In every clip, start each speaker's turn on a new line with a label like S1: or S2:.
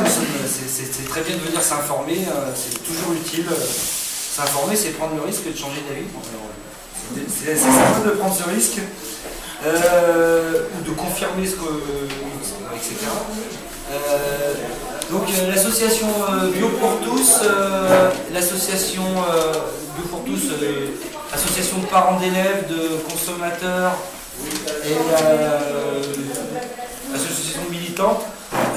S1: c'est très bien de venir s'informer, c'est toujours utile. S'informer, c'est prendre le risque de changer d'avis. C'est sympa de prendre ce risque, ou de confirmer ce que... etc. Donc l'association Bio pour tous, l'association Bio pour tous, association de parents d'élèves, de consommateurs et association militante,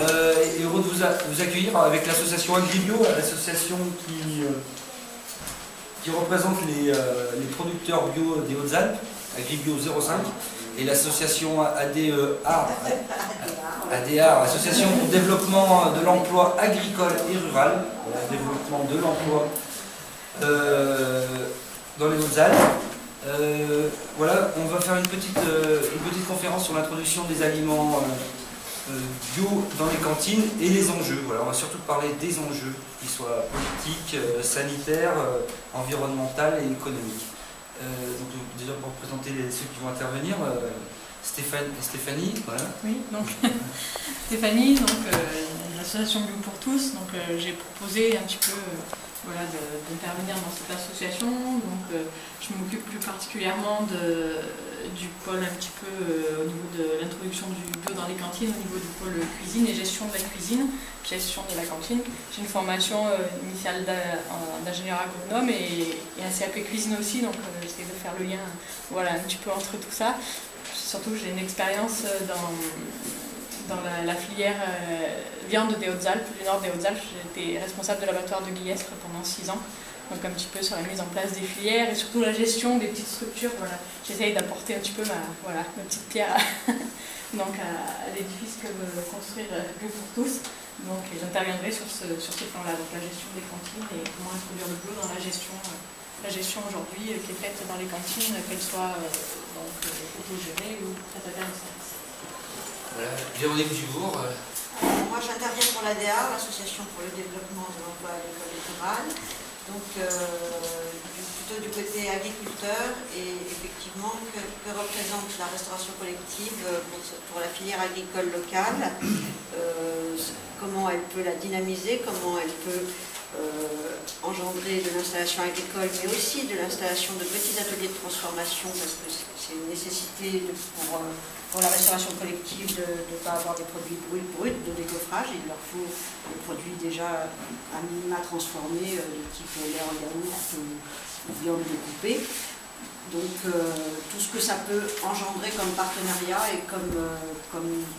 S1: est heureux de vous accueillir avec l'association Agribio, l'association qui représente les producteurs bio des Hautes-Alpes, Agribio 05, et l'association ADAR, Association pour le développement de l'emploi agricole et rural, développement de l'emploi dans les Hautes-Alpes. Voilà, on va faire une petite conférence sur l'introduction des aliments bio dans les cantines et les enjeux. Voilà, on va surtout parler des enjeux, qu'ils soient politiques, sanitaires, environnementaux et économiques. Donc déjà pour présenter ceux qui vont intervenir, Stéphanie, voilà.
S2: Oui, donc Stéphanie, donc l'association Bio pour tous. Donc j'ai proposé un petit peu voilà, d'intervenir dans cette association. Donc je m'occupe plus particulièrement du pôle un petit peu au niveau de l'introduction du bio dans les cantines, au niveau du pôle cuisine et gestion de la cuisine, gestion de la cantine. J'ai une formation initiale d'ingénieur agronome et un CAP cuisine aussi, donc j'essaie de faire le lien voilà, un petit peu entre tout ça. Surtout j'ai une expérience dans la filière viande des Hautes-Alpes, du nord des Hautes-Alpes. J'étais responsable de l'abattoir de Guillestre pendant 6 ans. Donc un petit peu sur la mise en place des filières et surtout la gestion des petites structures. Voilà. J'essaye d'apporter un petit peu ma petite pierre donc à l'édifice que veut construire Bio pour tous. Donc j'interviendrai sur ce plan-là, donc la gestion des cantines et comment introduire le bio dans la gestion aujourd'hui qui est faite dans les cantines, qu'elle soit autogérée ou prestataire de service.
S1: Voilà, Véronique Dubourg.
S3: Moi j'interviens pour l'ADA, l'Association pour le développement de l'emploi agricole et rural. Donc plutôt du côté agriculteur et effectivement que représente la restauration collective pour la filière agricole locale, comment elle peut la dynamiser, comment elle peut engendrer de l'installation agricole mais aussi de l'installation de petits ateliers de transformation parce que c'est une nécessité pour la restauration collective de ne pas avoir des produits bruts de décoffrage. Il leur faut des produits déjà à minima transformés de type lait en yaourt ou viande découpée. Donc tout ce que ça peut engendrer comme partenariat et comme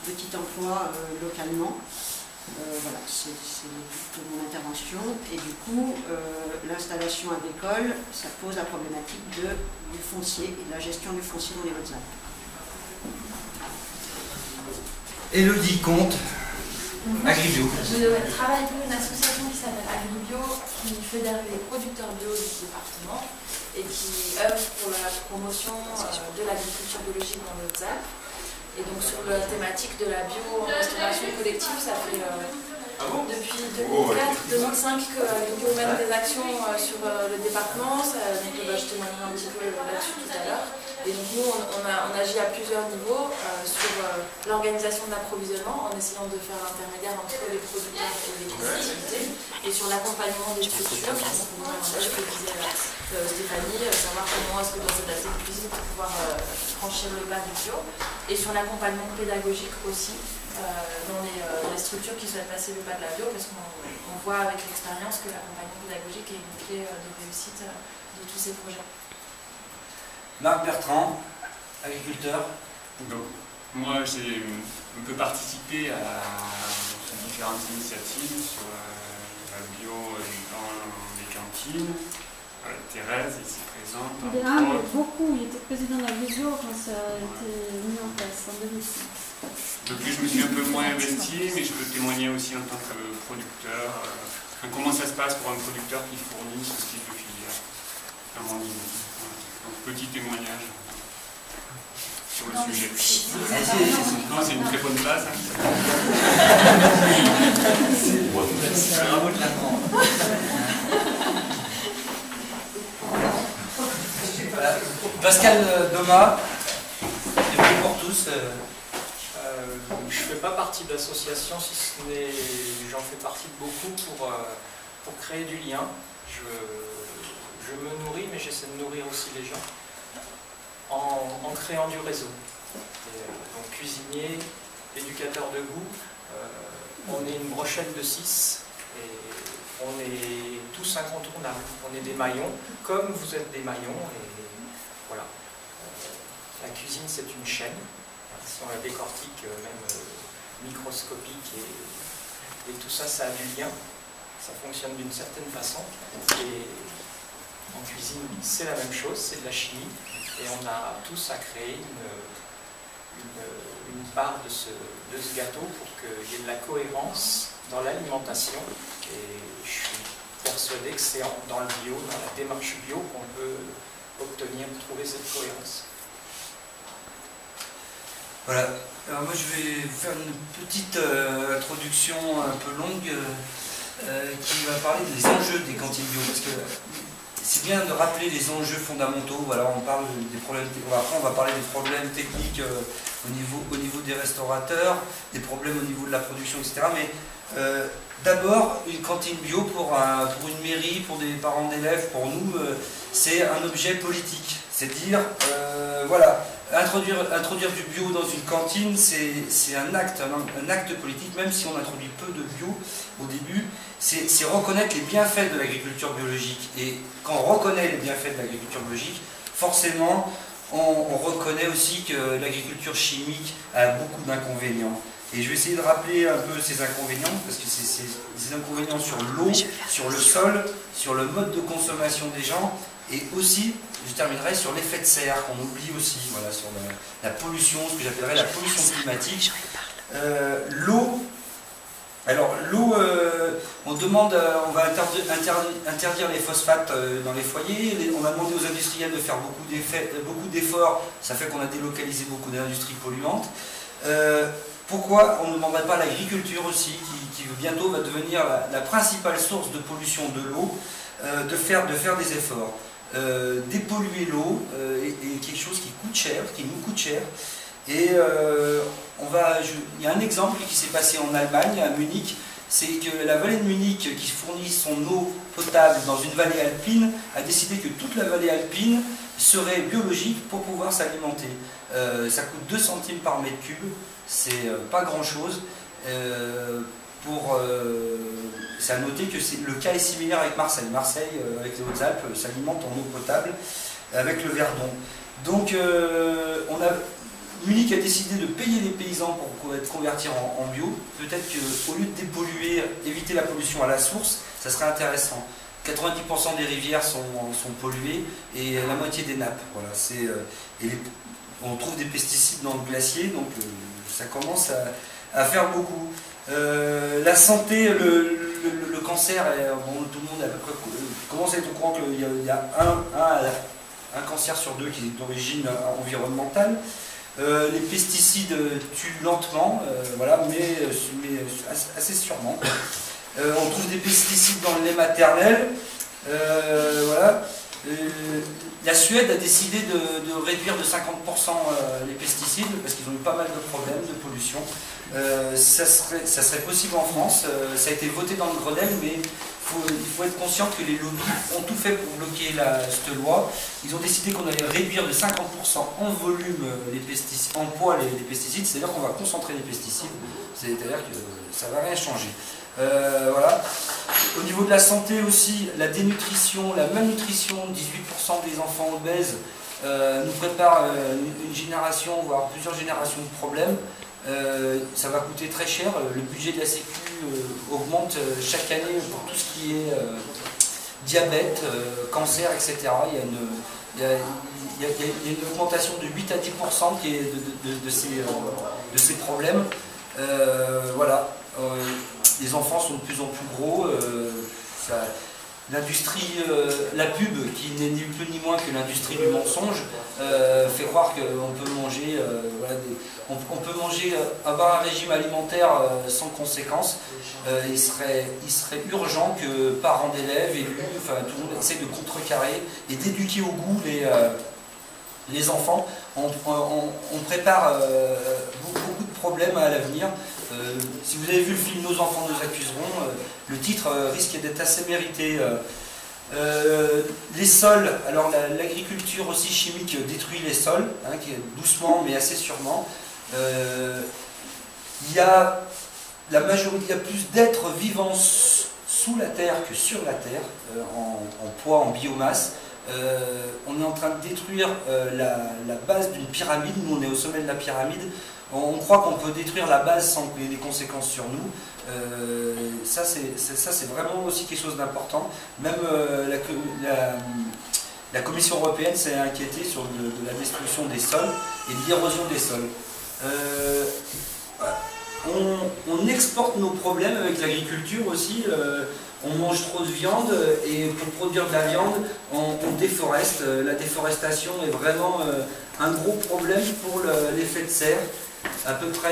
S3: petit emploi localement. Voilà, c'est toute mon intervention. Et du coup, l'installation agricole, ça pose la problématique du foncier et de la gestion du foncier dans les Hautes-Alpes.
S1: Élodie Comte, Agribio.
S4: Je travaille pour une association qui s'appelle Agribio, qui fédère les producteurs bio du département et qui œuvre pour la promotion de l'agriculture biologique dans les Hautes-Alpes. Et donc sur la thématique de la bio en restauration collective, ça fait depuis 2004-2005 que Agribio mène des actions sur le département. Donc je témoignerai un petit peu là-dessus tout à l'heure. Et donc nous, on agit à plusieurs niveaux sur l'organisation de l'approvisionnement en essayant de faire l'intermédiaire entre les producteurs et les collectivités et sur l'accompagnement des structures, je peux disais Stéphanie, savoir comment est-ce que dans cette atelier de cuisine pour pouvoir franchir le pas du bio et sur l'accompagnement pédagogique aussi dans les structures qui souhaitent passer le pas de la bio parce qu'on voit avec l'expérience que l'accompagnement pédagogique est une clé de réussite de tous ces projets.
S1: Marc Bertrand, agriculteur.
S5: Donc, moi, j'ai un peu participé à différentes initiatives sur la bio dans les cantines. Thérèse, ici présente.
S6: Il a beaucoup, il était président d'Agribio quand ça a été mis en place en 2006.
S5: Depuis, je me suis un peu moins investi, mais je peux témoigner aussi en tant que producteur. Comment ça se passe pour un producteur qui fournit ce type de filière à mon niveau. Donc, petit témoignage sur le sujet. Non, c'est une très bonne place.
S1: Bravo de l'apprendre. Pascal Domas, Bio pour tous.
S7: Je ne fais pas partie de l'association, si ce n'est j'en fais partie de beaucoup pour créer du lien. Je me nourris, mais j'essaie de nourrir aussi les gens en créant du réseau. Donc cuisinier, éducateur de goût, on est une brochette de 6 et on est tous incontournables. On est des maillons, comme vous êtes des maillons. Et voilà. La cuisine, c'est une chaîne. Si on la décortique, même microscopique, et tout ça, ça a du lien. Ça fonctionne d'une certaine façon. Et en cuisine, c'est la même chose, c'est de la chimie. Et on a tous à créer une part de ce gâteau pour qu'il y ait de la cohérence dans l'alimentation. Et je suis persuadé que c'est dans le bio, dans la démarche bio, qu'on peut trouver cette cohérence.
S1: Voilà. Alors moi je vais vous faire une petite introduction un peu longue qui va parler des enjeux des cantines bio. Parce que c'est bien de rappeler les enjeux fondamentaux. Voilà, on parle des problèmes. Après, on va parler des problèmes techniques au niveau des restaurateurs, des problèmes au niveau de la production, etc. Mais d'abord, une cantine bio pour une mairie, pour des parents d'élèves, pour nous, c'est un objet politique. C'est-à-dire, voilà, introduire du bio dans une cantine, c'est un acte politique, même si on introduit peu de bio au début. C'est reconnaître les bienfaits de l'agriculture biologique. Et quand on reconnaît les bienfaits de l'agriculture biologique, forcément, on reconnaît aussi que l'agriculture chimique a beaucoup d'inconvénients. Et je vais essayer de rappeler un peu ces inconvénients, parce que c'est des inconvénients sur l'eau, sur le sol, sur le mode de consommation des gens, et aussi, je terminerai sur l'effet de serre, qu'on oublie aussi, voilà, sur la pollution, ce que j'appellerais la pollution climatique. L'eau. Alors l'eau, on va interdire les phosphates dans les foyers. On a demandé aux industriels de faire beaucoup d'efforts. Ça fait qu'on a délocalisé beaucoup d'industries polluantes. Pourquoi on ne demanderait pas à l'agriculture aussi, qui bientôt va devenir la principale source de pollution de l'eau, de faire des efforts, dépolluer l'eau est quelque chose qui coûte cher, qui nous coûte cher. Et il y a un exemple qui s'est passé en Allemagne, à Munich, c'est que la vallée de Munich, qui fournit son eau potable dans une vallée alpine, a décidé que toute la vallée alpine serait biologique pour pouvoir s'alimenter. Ça coûte 2 centimes par mètre cube, c'est pas grand chose. C'est à noter que le cas est similaire avec Marseille. Marseille, avec les Hautes-Alpes, s'alimente en eau potable avec le Verdon. Donc, Munich a décidé de payer les paysans pour être convertis en bio. Peut-être qu'au lieu de dépolluer, éviter la pollution à la source, ça serait intéressant. 90% des rivières sont polluées et la moitié des nappes. Voilà, on trouve des pesticides dans le glacier, donc ça commence à faire beaucoup. La santé, le cancer, tout le monde commence à être au courant qu'il y a un cancer sur 2 qui est d'origine environnementale. Les pesticides tuent lentement, voilà, mais assez sûrement. On trouve des pesticides dans le lait maternel. Voilà. La Suède a décidé de réduire de 50% les pesticides parce qu'ils ont eu pas mal de problèmes de pollution. Ça serait possible en France. Ça a été voté dans le Grenelle, mais il faut être conscient que les lobbies ont tout fait pour bloquer cette loi. Ils ont décidé qu'on allait réduire de 50% en volume les pesticides, en poids les pesticides, c'est-à-dire qu'on va concentrer les pesticides, c'est-à-dire que ça ne va rien changer. Voilà. Au niveau de la santé aussi, la dénutrition, la malnutrition, 18% des enfants obèses nous prépare une génération, voire plusieurs générations de problèmes. Ça va coûter très cher. Le budget de la Sécu augmente chaque année pour tout ce qui est diabète, cancer, etc. Il y a une augmentation de 8 à 10% qui est de ces problèmes. Voilà. Les enfants sont de plus en plus gros. L'industrie, la pub, qui n'est ni plus ni moins que l'industrie du mensonge, fait croire qu'on peut manger, on peut manger, avoir un régime alimentaire sans conséquence. Il serait urgent que parents d'élèves, élus, enfin tout le monde essaie de contrecarrer et d'éduquer au goût les enfants. On prépare beaucoup de problèmes à l'avenir. Si vous avez vu le film Nos enfants nous accuseront, le titre risque d'être assez mérité. Les sols, alors l'agriculture aussi chimique détruit les sols, hein, doucement mais assez sûrement. Il y a plus d'êtres vivants sous la terre que sur la terre, en poids, en biomasse. On est en train de détruire la base d'une pyramide. Nous on est au sommet de la pyramide. On croit qu'on peut détruire la base sans qu'il y ait des conséquences sur nous. Ça c'est vraiment aussi quelque chose d'important. Même la Commission européenne s'est inquiétée sur de la destruction des sols et de l'érosion des sols. On exporte nos problèmes avec l'agriculture aussi. On mange trop de viande et pour produire de la viande, on déforeste. La déforestation est vraiment un gros problème pour l'effet de serre. À peu près